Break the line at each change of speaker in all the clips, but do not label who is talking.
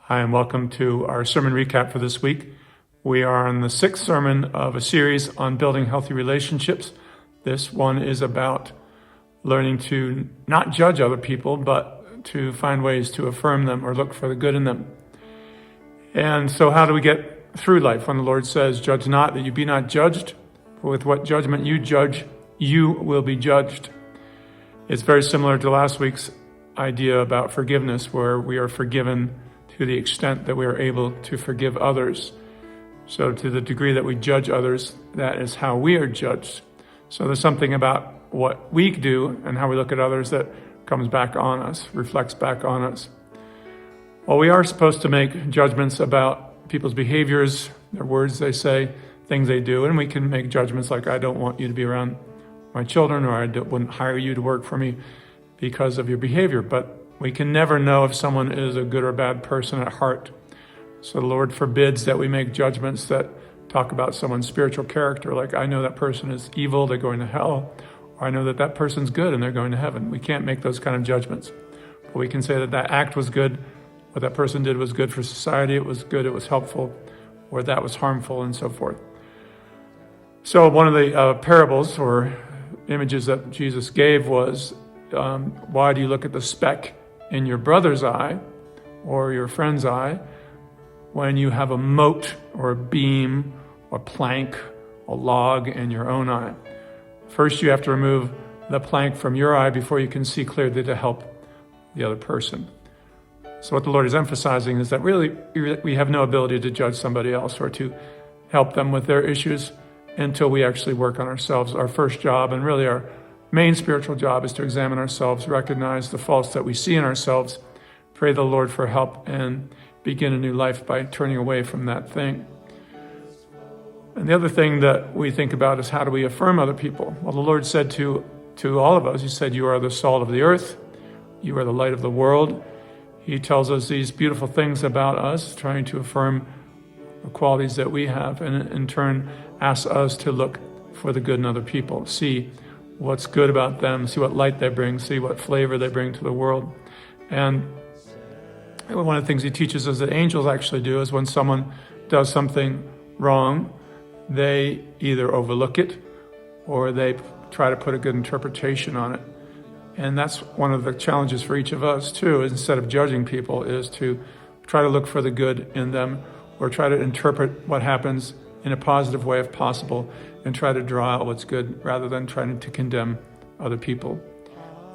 Hi, and welcome to our sermon recap for this week. We are on the 6th sermon of a series on building healthy relationships. This one is about learning to not judge other people, but to find ways to affirm them or look for the good in them. And so how do we get through life when the Lord says, "Judge not, that you be not judged, for with what judgment you judge, you will be judged"? It's very similar to last week's idea about forgiveness, where we are forgiven to the extent that we are able to forgive others. So to the degree that we judge others, that is how we are judged. So there's something about what we do and how we look at others that comes back on us, reflects back on us. Well, we are supposed to make judgments about people's behaviors, their words they say, things they do, and we can make judgments like, I don't want you to be around my children, or I wouldn't hire you to work for me because of your behavior. But we can never know if someone is a good or bad person at heart. So the Lord forbids that we make judgments that talk about someone's spiritual character, like, I know that person is evil, they're going to hell, or I know that that person's good and they're going to heaven. We can't make those kind of judgments. But we can say that that act was good, what that person did was good for society, it was good, it was helpful, or that was harmful, and so forth. So one of the parables or images that Jesus gave was, why do you look at the speck in your brother's eye or your friend's eye when you have a mote or a beam or plank, a log in your own eye? First, you have to remove the plank from your eye before you can see clearly to help the other person. So what the Lord is emphasizing is that really we have no ability to judge somebody else or to help them with their issues until we actually work on ourselves. Our first job, and really our main spiritual job, is to examine ourselves, recognize the faults that we see in ourselves, pray the Lord for help, and begin a new life by turning away from that thing. And the other thing that we think about is, how do we affirm other people? Well, the Lord said to all of us, He said, you are the salt of the earth, you are the light of the world. He tells us these beautiful things about us, trying to affirm the qualities that we have, and in turn asks us to look for the good in other people, see what's good about them, see what light they bring, see what flavor they bring to the world. And one of the things He teaches us that angels actually do is, when someone does something wrong, they either overlook it or they try to put a good interpretation on it. And that's one of the challenges for each of us too, is instead of judging people, is to try to look for the good in them, or try to interpret what happens in a positive way if possible, and try to draw out what's good rather than trying to condemn other people.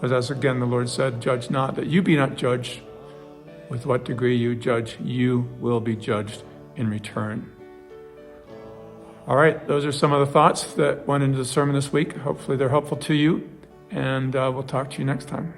As again the Lord said, judge not, that you be not judged. With what degree you judge, you will be judged in return. All right, those are some of the thoughts that went into the sermon this week. Hopefully they're helpful to you, and we'll talk to you next time.